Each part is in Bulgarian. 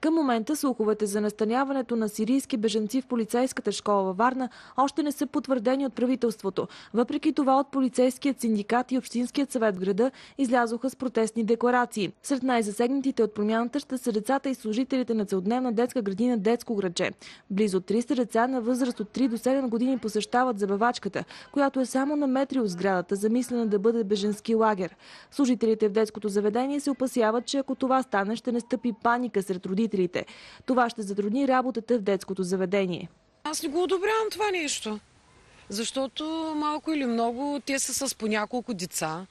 Към момента слуховете за настаняването на сирийски бежанци в полицейската школа във Варна още не са потвърдени от правителството. Въпреки това от полицейският синдикат и общинският съвет в града излязоха с протестни декларации. Сред най-засегнатите от промяната ще са децата и служителите на целодневна детска градина Детско градче. Близо 300 деца на възраст от 3 до 7 години посещават забавачката, която е само на метри от сградата, замислена да бъде бежански лагер. Служителите в детското заведение се опасяват, че ако това стане, ще настъпи паника сред родителите. Това ще затрудни работата в детското заведение. Аз не го одобрявам това нещо, защото малко или много те са с по няколко деца.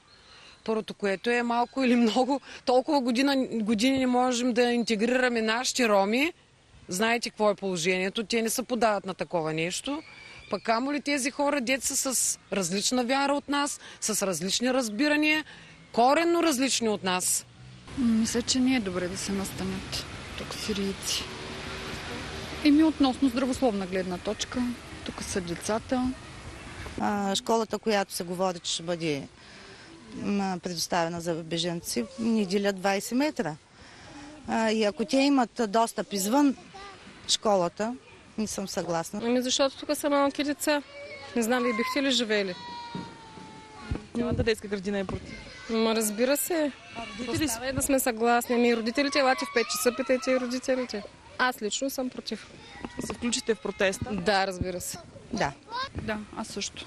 Първото, което е малко или много, толкова години не можем да интегрираме нашите роми. Знаете какво е положението, те не се подават на такова нещо. Пък камо ли тези хора, деца с различна вяра от нас, с различни разбирания, коренно различни от нас. Мисля, че не е добре да се настанят тук сирийци. Относно здравословна гледна точка, тук са децата. Школата, която се говори, че ще бъде предоставена за бежанци, ни делят 20 метра. И ако те имат достъп извън школата, не съм съгласна. Защото тук са малки деца. Не знам, вие бихте ли живели? Цялата детска градина е против. Разбира се. Поставя да сме съгласни. Родителите, елате в 5 часа, питайте и родителите. Аз лично съм против. Ще се включите в протеста? Да, разбира се. Да, аз също.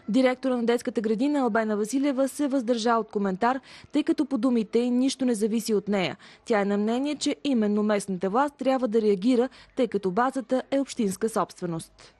Директора на детската градина Албена Василева се въздържа от коментар, тъй като по думите й нищо не зависи от нея. Тя е на мнение, че именно местната власт трябва да реагира, тъй като базата е общинска собственост.